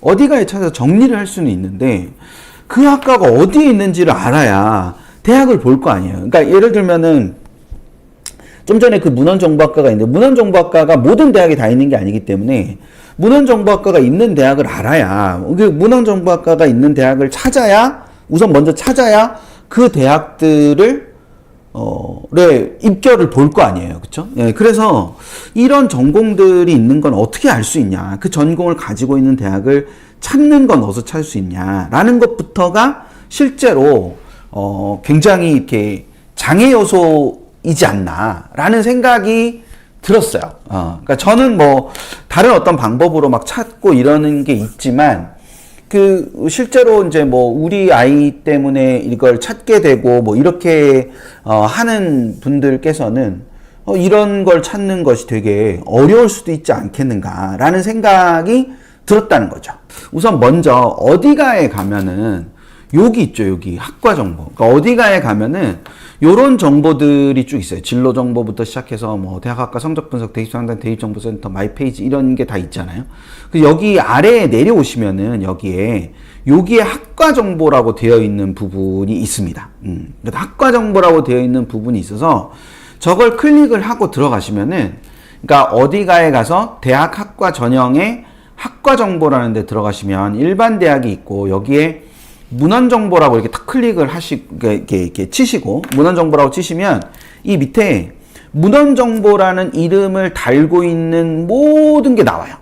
어디가에 찾아서 정리를 할 수는 있는데 그 학과가 어디에 있는지를 알아야 대학을 볼 거 아니에요. 그러니까 예를 들면은 좀 전에 그 문헌정보학과가 있는데 문헌정보학과가 모든 대학이 다 있는 게 아니기 때문에 문헌정보학과가 있는 대학을 알아야 그 문헌정보학과가 있는 대학을 찾아야 우선 먼저 찾아야 그 대학들을 입결을 볼 거 아니에요. 그쵸? 예, 그래서 이런 전공들이 있는 건 어떻게 알 수 있냐. 그 전공을 가지고 있는 대학을 찾는 건 어디서 찾을 수 있냐라는 것부터가 실제로, 굉장히 이렇게 장애 요소이지 않나라는 생각이 들었어요. 그러니까 저는 뭐, 다른 어떤 방법으로 막 찾고 이러는 게 있지만, 실제로 이제 뭐, 우리 아이 때문에 이걸 찾게 되고, 뭐, 이렇게, 하는 분들께서는, 이런 걸 찾는 것이 되게 어려울 수도 있지 않겠는가라는 생각이 들었다는 거죠. 우선 먼저, 어디가에 가면은, 여기 있죠, 여기. 학과 정보. 그러니까 어디가에 가면은, 요런 정보들이 쭉 있어요. 진로 정보부터 시작해서 뭐 대학학과 성적 분석, 대입 상담, 대입 정보센터, 마이 페이지 이런 게 다 있잖아요. 여기 아래에 내려오시면은 여기에 학과 정보라고 되어 있는 부분이 있습니다. 학과 정보라고 되어 있는 부분이 있어서 저걸 클릭을 하고 들어가시면은 그러니까 어디가에 가서 대학 학과 전형의 학과 정보라는 데 들어가시면 일반 대학이 있고 여기에 문헌정보라고 이렇게 탁 클릭을 이렇게 치시고, 문헌정보라고 치시면, 이 밑에 문헌정보라는 이름을 달고 있는 모든 게 나와요.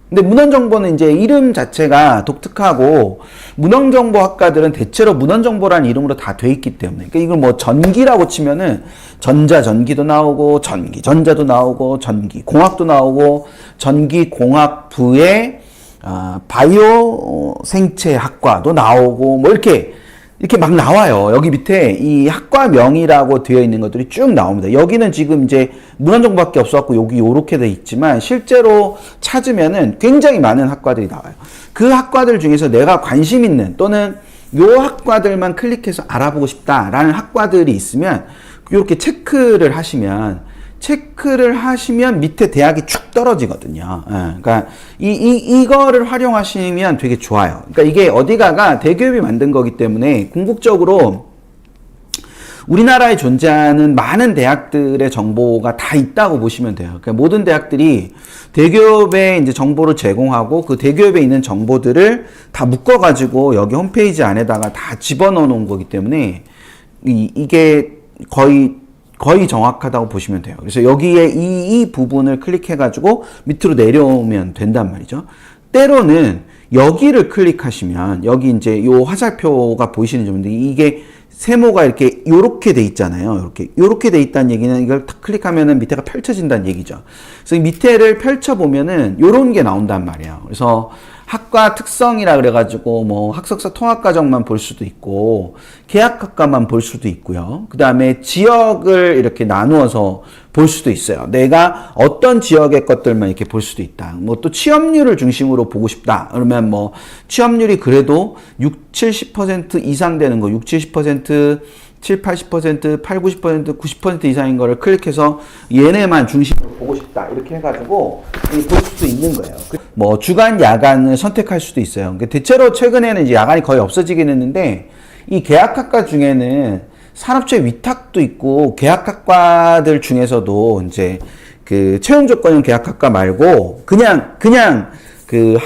근데 문헌정보는 이제 이름 자체가 독특하고, 문헌정보학과들은 대체로 문헌정보라는 이름으로 다 돼 있기 때문에. 그러니까 이걸 뭐 전기라고 치면은, 전기도 나오고, 전자도 나오고, 공학도 나오고, 전기공학부의 바이오 생체학과도 나오고 뭐 이렇게 막 나와요. 여기 밑에 이 학과명이라고 되어 있는 것들이 쭉 나옵니다. 여기는 지금 이제 문헌정보밖에 없어갖고 여기 요렇게 돼 있지만 실제로 찾으면은 굉장히 많은 학과들이 나와요. 그 학과들 중에서 내가 관심 있는 또는 요 학과들만 클릭해서 알아보고 싶다라는 학과들이 있으면 이렇게 체크를 하시면 밑에 대학이 쭉 떨어지거든요. 그러니까 이거를 활용하시면 되게 좋아요. 그러니까 이게 어디가가 대기업이 만든 거기 때문에 궁극적으로 우리나라에 존재하는 많은 대학들의 정보가 다 있다고 보시면 돼요. 그러니까 모든 대학들이 대기업에 이제 정보를 제공하고 그 대기업에 있는 정보들을 다 묶어가지고 여기 홈페이지 안에다가 다 집어넣어 놓은 거기 때문에 이게 거의 정확하다고 보시면 돼요. 그래서 여기에 이 부분을 클릭해가지고 밑으로 내려오면 된단 말이죠. 때로는 여기를 클릭하시면 여기 이제 요 화살표가 보이시는 점인데 이게 세모가 요렇게 돼 있잖아요. 요렇게 돼 있다는 얘기는 이걸 탁 클릭하면은 밑에가 펼쳐진다는 얘기죠. 그래서 이 밑에를 펼쳐보면은 요런 게 나온단 말이에요. 그래서 학과 특성이라 그래가지고 뭐 학석사 통합과정만 볼 수도 있고 계약학과만 볼 수도 있고요. 그 다음에 지역을 이렇게 나누어서 볼 수도 있어요. 내가 어떤 지역의 것들만 이렇게 볼 수도 있다. 뭐 또 취업률을 중심으로 보고 싶다. 그러면 뭐 취업률이 그래도 70% 이상 되는 거, 70%, 80%, 90% 90% 이상인 거를 클릭해서 얘네만 중심으로 보고 싶다. 이렇게 해가지고 볼 수도 있는 거예요. 뭐 주간, 야간을 선택할 수도 있어요. 그러니까 대체로 최근에는 이제 야간이 거의 없어지긴 했는데 이 계약학과 중에는 산업체 위탁도 있고 계약학과들 중에서도 이제 그 채용 조건형 계약학과 말고 그냥 그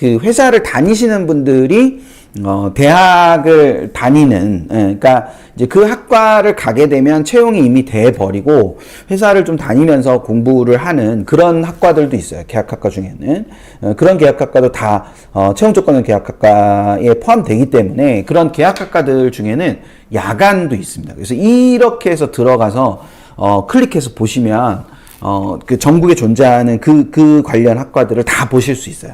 회사를 다니시는 분들이 대학을 다니는, 그러니까 이제 그 학과를 가게 되면 채용이 이미 돼 버리고 회사를 좀 다니면서 공부를 하는 그런 학과들도 있어요. 계약학과 중에는. 그런 계약학과도 다 채용 조건은 계약학과에 포함되기 때문에 그런 계약학과들 중에는 야간도 있습니다. 그래서 이렇게 해서 들어가서 클릭해서 보시면 그 전국에 존재하는 그 관련 학과들을 다 보실 수 있어요.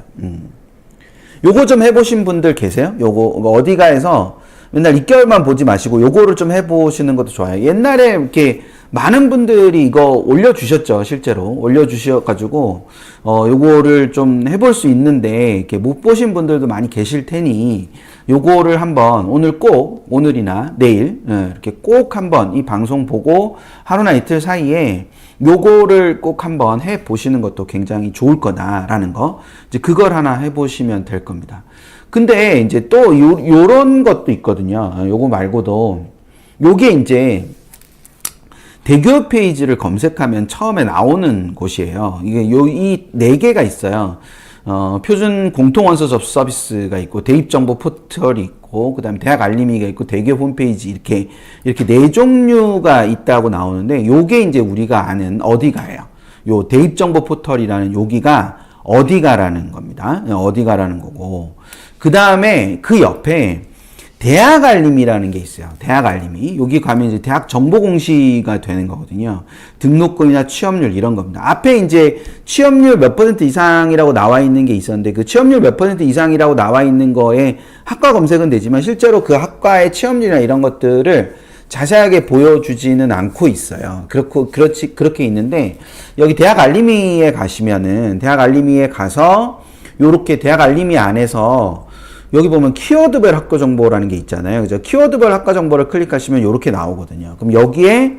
요거 좀 해보신 분들 계세요? 요거 어디가에서 맨날 2개월만 보지 마시고 요거를 좀 해보시는 것도 좋아요. 옛날에 이렇게 많은 분들이 이거 올려주셨죠. 실제로 올려주셔가지고 요거를 좀 해볼 수 있는데 이렇게 못 보신 분들도 많이 계실 테니 요거를 한번 오늘이나 내일 이렇게 꼭 한번 이 방송 보고 하루나 이틀 사이에 요거를 꼭 한번 해 보시는 것도 굉장히 좋을 거다라는 거, 이제 그걸 하나 해 보시면 될 겁니다. 근데 이제 또 요런 것도 있거든요. 요거 말고도 요게 이제 대기업 페이지를 검색하면 처음에 나오는 곳이에요. 이게 이 네 개가 있어요. 표준 공통 원서 접수 서비스가 있고, 대입 정보 포털이 있고, 그다음에 대학 알림이가 있고, 대기업 홈페이지 이렇게 네 종류가 있다고 나오는데, 요게 이제 우리가 아는 어디가예요. 요 대입 정보 포털이라는 여기가 어디가라는 겁니다. 어디가라는 거고, 그다음에 그 옆에 대학 알림이라는 게 있어요. 대학 알림이. 여기 가면 이제 대학 정보 공시가 되는 거거든요. 등록금이나 취업률 이런 겁니다. 앞에 이제 취업률 몇 % 이상이라고 나와 있는 게 있었는데, 그 취업률 몇 % 이상이라고 나와 있는 거에 학과 검색은 되지만 실제로 그 학과의 취업률이나 이런 것들을 자세하게 보여주지는 않고 있어요. 그렇게 있는데, 여기 대학 알림이에 가시면은, 대학 알림이에 가서 요렇게 대학 알림이 안에서 여기 보면 키워드별 학과 정보라는 게 있잖아요. 그죠? 키워드별 학과 정보를 클릭하시면 이렇게 나오거든요. 그럼 여기에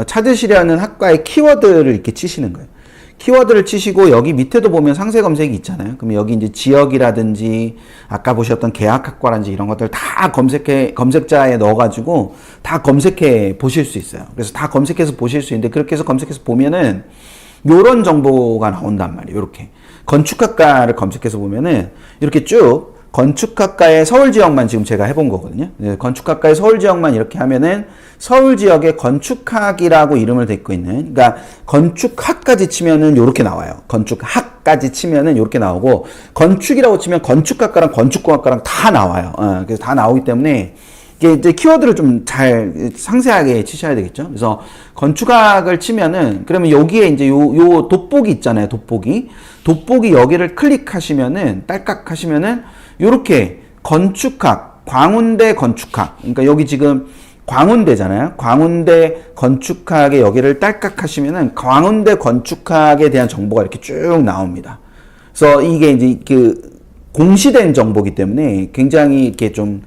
찾으시려는 학과의 키워드를 이렇게 치시는 거예요. 키워드를 치시고 여기 밑에도 보면 상세 검색이 있잖아요. 그럼 여기 이제 지역이라든지 아까 보셨던 계약학과라든지 이런 것들 다 검색자에 넣어가지고 다 검색해 보실 수 있어요. 그래서 다 검색해서 보실 수 있는데, 그렇게 해서 검색해서 보면은 요런 정보가 나온단 말이에요. 이렇게 건축학과를 검색해서 보면은 이렇게 쭉 건축학과의 서울 지역만 지금 제가 해본 거거든요. 건축학과의 서울 지역만 이렇게 하면은 서울 지역에 건축학이라고 이름을 싣고 있는, 그러니까 건축학까지 치면은 요렇게 나와요. 건축학까지 치면은 요렇게 나오고, 건축이라고 치면 건축학과랑 건축공학과랑 다 나와요. 그래서 다 나오기 때문에 이게 이제 키워드를 좀 잘 상세하게 치셔야 되겠죠. 그래서 건축학을 치면은, 그러면 여기에 이제 요 돋보기 있잖아요. 돋보기 여기를 클릭하시면은, 딸깍 하시면은 요렇게 건축학, 광운대 건축학, 그러니까 여기 지금 광운대잖아요. 광운대 건축학에 여기를 딸깍 하시면은 광운대 건축학에 대한 정보가 이렇게 쭉 나옵니다. 그래서 이게 이제 그 공시된 정보이기 때문에 굉장히 이렇게 좀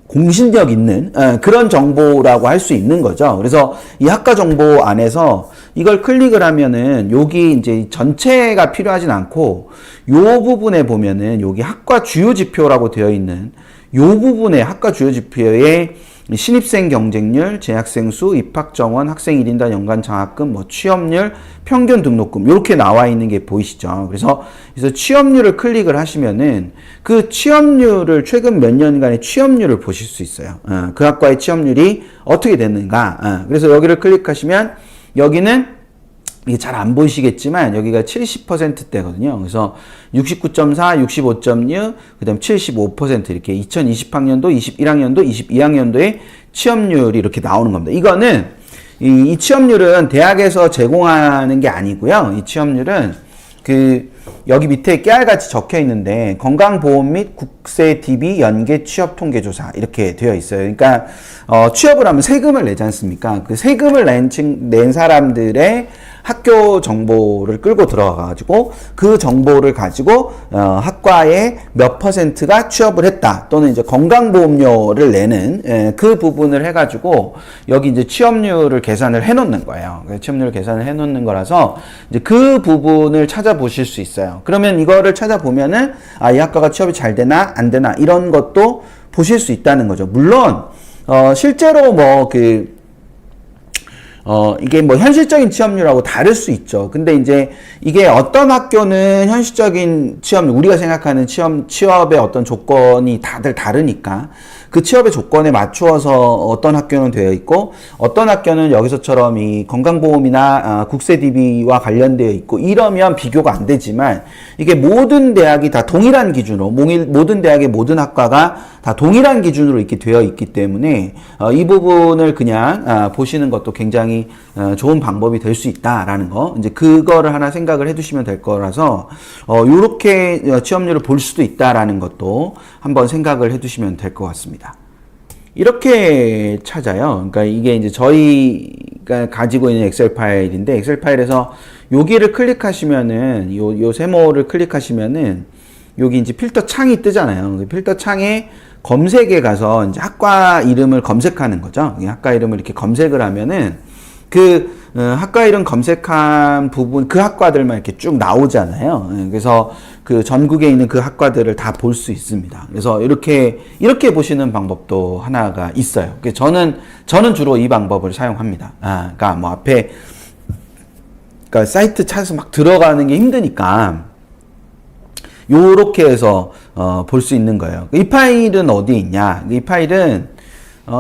공신력 있는 그런 정보라고 할 수 있는 거죠. 그래서 이 학과 정보 안에서 이걸 클릭을 하면은 여기 이제 전체가 필요하진 않고, 요 부분에 보면은 여기 학과 주요 지표라고 되어 있는 요 부분에 학과 주요 지표에 신입생 경쟁률, 재학생 수, 입학 정원, 학생 1인당 연간 장학금, 뭐 취업률, 평균 등록금 이렇게 나와 있는 게 보이시죠? 그래서 취업률을 클릭을 하시면은 그 취업률을 최근 몇 년간의 취업률을 보실 수 있어요. 그 학과의 취업률이 어떻게 됐는가. 그래서 여기를 클릭하시면 여기는 이게 잘 안 보이시겠지만 여기가 70%대거든요. 그래서 69.4, 65.6, 그 다음 75% 이렇게 2020학년도, 21학년도, 22학년도의 취업률이 이렇게 나오는 겁니다. 이거는, 이 취업률은 대학에서 제공하는 게 아니고요. 이 취업률은 여기 밑에 깨알같이 적혀 있는데, 건강보험 및 국세 DB 연계 취업 통계조사 이렇게 되어 있어요. 그러니까, 취업을 하면 세금을 내지 않습니까? 그 세금을 낸 사람들의 학교 정보를 끌고 들어가가지고 그 정보를 가지고 학과에 몇 %가 취업을 했다, 또는 이제 건강보험료를 내는 그 부분을 해가지고 여기 이제 취업률을 계산을 해놓는 거예요. 취업률 계산을 해놓는 거라서 이제 그 부분을 찾아보실 수 있어요. 그러면 이거를 찾아보면은 이 학과가 취업이 잘 되나 안 되나 이런 것도 보실 수 있다는 거죠. 물론 실제로 이게 뭐 현실적인 취업률하고 다를 수 있죠. 근데 이제 이게 어떤 학교는 현실적인 취업률, 우리가 생각하는 취업의 어떤 조건이 다들 다르니까 그 취업의 조건에 맞추어서 어떤 학교는 되어 있고, 어떤 학교는 여기서처럼 이 건강보험이나 국세 DB와 관련되어 있고 이러면 비교가 안 되지만, 이게 모든 대학이 다 동일한 기준으로, 모든 대학의 모든 학과가 다 동일한 기준으로 이렇게 되어 있기 때문에 이 부분을 그냥 보시는 것도 굉장히 좋은 방법이 될 수 있다라는 거, 이제 그거를 하나 생각을 해두시면 될 거라서 요렇게 취업률을 볼 수도 있다라는 것도 한번 생각을 해두시면 될 것 같습니다. 이렇게 찾아요. 그러니까 이게 이제 저희가 가지고 있는 엑셀 파일인데 엑셀 파일에서 여기를 클릭하시면은 요 세모를 클릭하시면은 여기 이제 필터 창이 뜨잖아요. 필터 창에 검색에 가서 이제 학과 이름을 검색하는 거죠. 학과 이름을 이렇게 검색을 하면은 학과 이름 검색한 부분, 그 학과들만 이렇게 쭉 나오잖아요. 그래서 그 전국에 있는 그 학과들을 다 볼 수 있습니다. 그래서 이렇게 보시는 방법도 하나가 있어요. 저는 주로 이 방법을 사용합니다. 그러니까 뭐 앞에, 그러니까 사이트 찾아서 막 들어가는 게 힘드니까, 요렇게 해서, 볼 수 있는 거예요. 이 파일은 어디에 있냐? 이 파일은,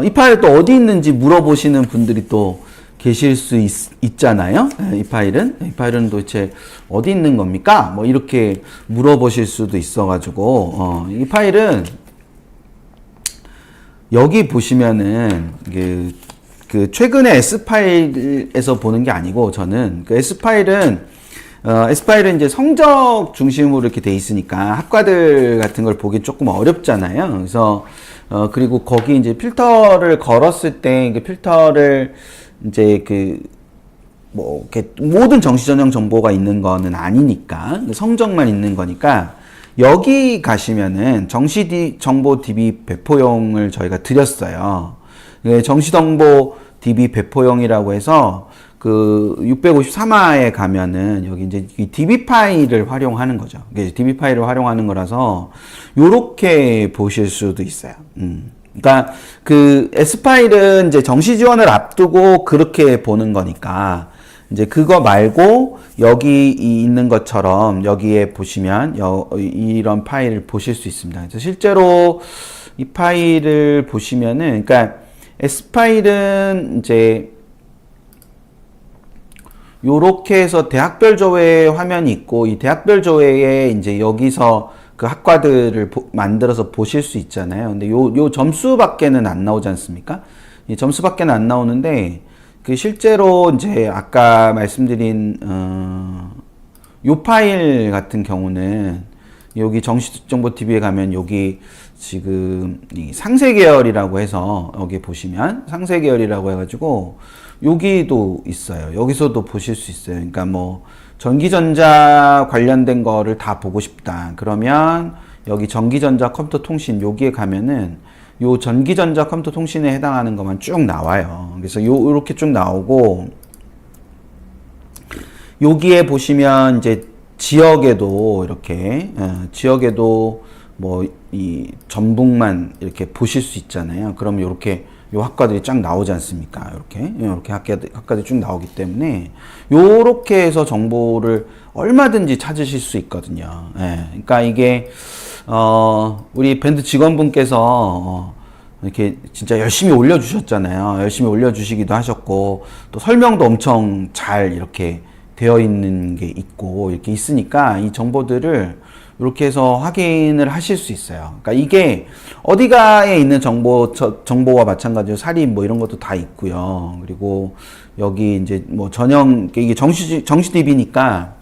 이 파일 또 어디 있는지 물어보시는 분들이 또 계실 수 있잖아요. 이 파일은 도대체 어디 있는 겁니까? 뭐 이렇게 물어보실 수도 있어가지고, 이 파일은 여기 보시면은 그 최근에 S파일에서 보는 게 아니고 저는 그 S파일은 이제 성적 중심으로 이렇게 돼 있으니까 학과들 같은 걸 보기 조금 어렵잖아요. 그래서 그리고 거기 이제 필터를 걸었을 때 그 필터를 이제 뭐 이렇게 모든 정시 전형 정보가 있는 거는 아니니까 성적만 있는 거니까 여기 가시면은 정시 정보 DB 배포용을 저희가 드렸어요. 정시 정보 DB 배포용이라고 해서 그 653화에 가면은 여기 이제 이 DB 파일을 활용하는 거죠. DB 파일을 활용하는 거라서 요렇게 보실 수도 있어요. 그러니까 그 S 파일은 이제 정시 지원을 앞두고 그렇게 보는 거니까 이제 그거 말고 여기 있는 것처럼 여기에 보시면 이런 파일을 보실 수 있습니다. 그래서 실제로 이 파일을 보시면은 그러니까 S 파일은 이제 요렇게 해서 대학별 조회 화면이 있고 이 대학별 조회에 이제 여기서 그 학과들을 만들어서 보실 수 있잖아요. 근데 요 점수밖에는 안 나오지 않습니까? 이 점수밖에는 안 나오는데 그 실제로 이제 아까 말씀드린 요 파일 같은 경우는 여기 정시정보 TV에 가면 여기 지금 이 상세 계열이라고 해서 여기 보시면 상세 계열이라고 해가지고 여기도 있어요. 여기서도 보실 수 있어요. 그러니까 뭐 전기전자 관련된 거를 다 보고 싶다. 그러면 여기 전기전자 컴퓨터 통신 여기에 가면은 요 전기전자 컴퓨터 통신에 해당하는 것만 쭉 나와요. 그래서 요렇게 쭉 나오고 여기에 보시면 이제 지역에도 이렇게 지역에도 뭐 이 전북만 이렇게 보실 수 있잖아요. 그럼 요렇게 요 학과들이 쫙 나오지 않습니까? 이렇게 학과들이 쭉 나오기 때문에 요렇게 해서 정보를 얼마든지 찾으실 수 있거든요. 그러니까 이게 우리 밴드 직원분께서 이렇게 진짜 열심히 올려주셨잖아요. 열심히 올려주시기도 하셨고 또 설명도 엄청 잘 이렇게 되어 있는 게 있고 이렇게 있으니까 이 정보들을 이렇게 해서 확인을 하실 수 있어요. 그러니까 이게 어디가에 있는 정보와 마찬가지로 사립 뭐 이런 것도 다 있고요. 그리고 여기 이제 뭐 전형 이게 정시 DB니까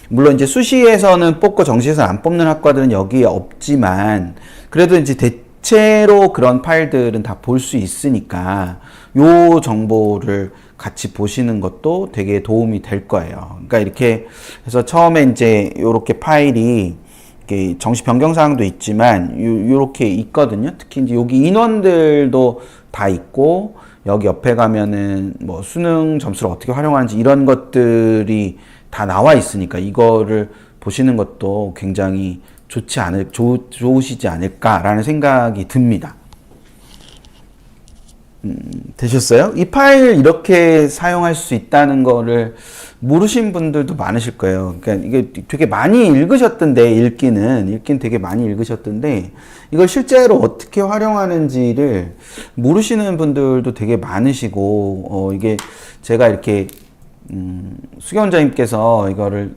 물론 이제 수시에서는 뽑고 정시에서 안 뽑는 학과들은 여기에 없지만 그래도 이제 대체로 그런 파일들은 다 볼 수 있으니까 요 정보를 같이 보시는 것도 되게 도움이 될 거예요. 그러니까 이렇게 해서 처음에 이제 요렇게 파일이 이렇게 정시 변경 사항도 있지만 요렇게 있거든요. 특히 이제 여기 인원들도 다 있고 여기 옆에 가면은 뭐 수능 점수를 어떻게 활용하는지 이런 것들이 다 나와 있으니까 이거를 보시는 것도 굉장히 좋으시지 않을까라는 생각이 듭니다. 되셨어요? 이 파일 이렇게 사용할 수 있다는 거를 모르신 분들도 많으실 거예요. 그러니까 이게 되게 많이 읽으셨던데, 읽기는 되게 많이 읽으셨던데, 이걸 실제로 어떻게 활용하는지를 모르시는 분들도 되게 많으시고, 이게 제가 이렇게, 수경원장님께서 이거를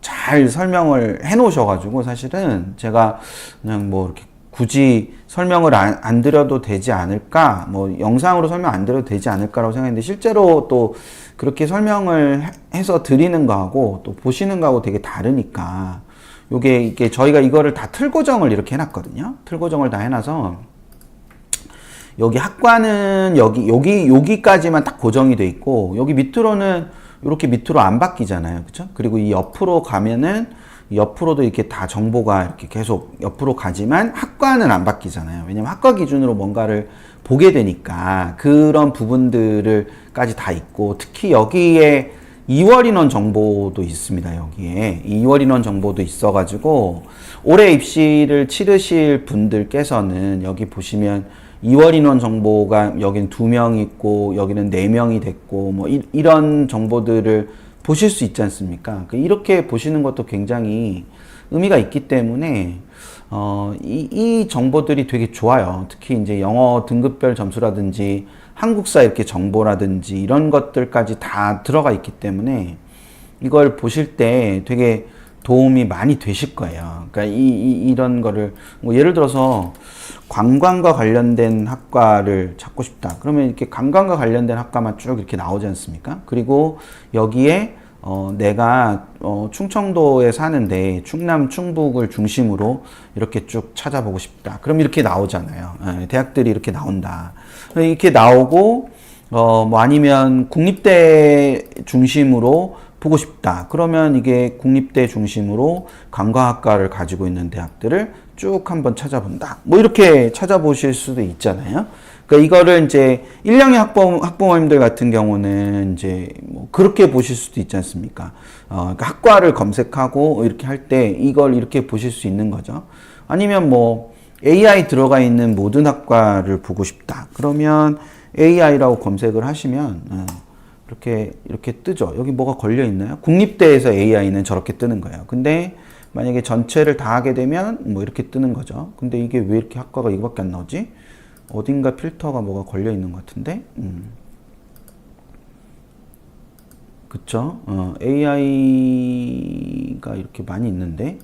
잘 설명을 해 놓으셔가지고, 사실은 제가 그냥 뭐 이렇게 굳이 설명을 안 드려도 되지 않을까, 뭐 영상으로 설명 안 드려도 되지 않을까라고 생각했는데 실제로 또 그렇게 설명을 해서 드리는 거하고 또 보시는 거하고 되게 다르니까 이게 저희가 이거를 다 틀고정을 이렇게 해놨거든요. 틀고정을 다 해놔서 여기 학과는 여기까지만 딱 고정이 돼 있고, 여기 밑으로는 이렇게 밑으로 안 바뀌잖아요. 그쵸? 그리고 이 옆으로 가면은, 옆으로도 이렇게 다 정보가 이렇게 계속 옆으로 가지만 학과는 안 바뀌잖아요. 왜냐면 학과 기준으로 뭔가를 보게 되니까 그런 부분들을까지 다 있고, 특히 여기에 2월 인원 정보도 있습니다. 여기에 2월 인원 정보도 있어가지고 올해 입시를 치르실 분들께서는 여기 보시면 2월 인원 정보가 여기는 2명 있고 여기는 4명이 됐고 뭐 이런 정보들을 보실 수 있지 않습니까? 이렇게 보시는 것도 굉장히 의미가 있기 때문에 이 정보들이 되게 좋아요. 특히 이제 영어 등급별 점수라든지 한국사 이렇게 정보라든지 이런 것들까지 다 들어가 있기 때문에 이걸 보실 때 되게 도움이 많이 되실 거예요. 그러니까 이런 거를 뭐 예를 들어서 관광과 관련된 학과를 찾고 싶다. 그러면 이렇게 관광과 관련된 학과만 쭉 이렇게 나오지 않습니까? 그리고 여기에 내가 충청도에 사는데 충남, 충북을 중심으로 이렇게 쭉 찾아보고 싶다. 그럼 이렇게 나오잖아요. 대학들이 이렇게 나온다. 이렇게 나오고 뭐 아니면 국립대 중심으로 보고 싶다. 그러면 이게 국립대 중심으로 관광학과를 가지고 있는 대학들을 쭉 한번 찾아본다. 뭐 이렇게 찾아보실 수도 있잖아요. 그러니까 이거를 이제 1학년 학부모님들 같은 경우는 이제 뭐 그렇게 보실 수도 있지 않습니까? 그러니까 학과를 검색하고 이렇게 할 때 이걸 이렇게 보실 수 있는 거죠. 아니면 뭐 AI 들어가 있는 모든 학과를 보고 싶다. 그러면 AI라고 검색을 하시면 이렇게 뜨죠. 여기 뭐가 걸려 있나요? 국립대에서 AI는 저렇게 뜨는 거예요. 근데 만약에 전체를 다 하게 되면 뭐 이렇게 뜨는 거죠. 근데 이게 왜 이렇게 학과가 이거밖에 안 나오지? 어딘가 필터가 뭐가 걸려 있는 것 같은데? 그쵸? AI가 이렇게 많이 있는데,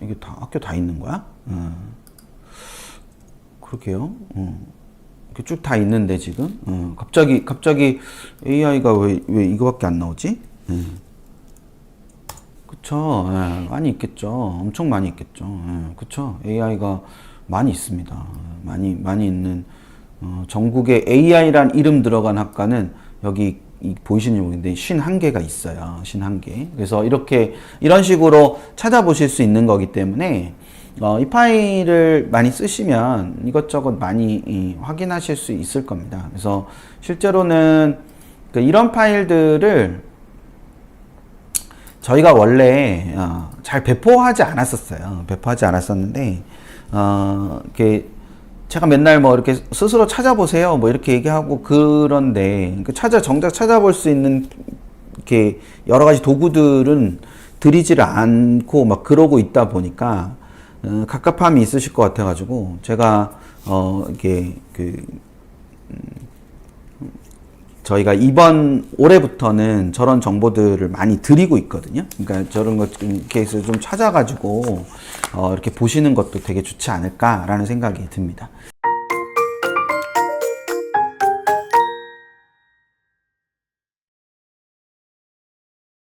이게 다, 학교 다 있는 거야? 그러게요. 이렇게 쭉 다 있는데, 지금. 갑자기 AI가 왜 이거밖에 안 나오지? 그쵸? 많이 있겠죠. 엄청 많이 있겠죠. 그쵸? AI가 많이 있습니다. 많이 있는, 전국에 AI란 이름 들어간 학과는 여기 보이시는지 모르겠는데 51개가 있어요. 51개. 그래서 이런 식으로 찾아보실 수 있는 거기 때문에 이 파일을 많이 쓰시면 이것저것 많이 확인하실 수 있을 겁니다. 그래서 실제로는 이런 파일들을 저희가 원래 잘 배포하지 않았었어요. 배포하지 않았었는데 이렇게 제가 맨날 뭐 이렇게 스스로 찾아보세요 뭐 이렇게 얘기하고 그런데 정작 찾아볼 수 있는 이렇게 여러 가지 도구들은 들이지를 않고 막 그러고 있다 보니까 갑갑함이 있으실 것 같아 가지고 제가 이게 저희가 이번 올해부터는 저런 정보들을 많이 드리고 있거든요. 그러니까 저런 것 이렇게 해서 좀 찾아가지고 이렇게 보시는 것도 되게 좋지 않을까라는 생각이 듭니다.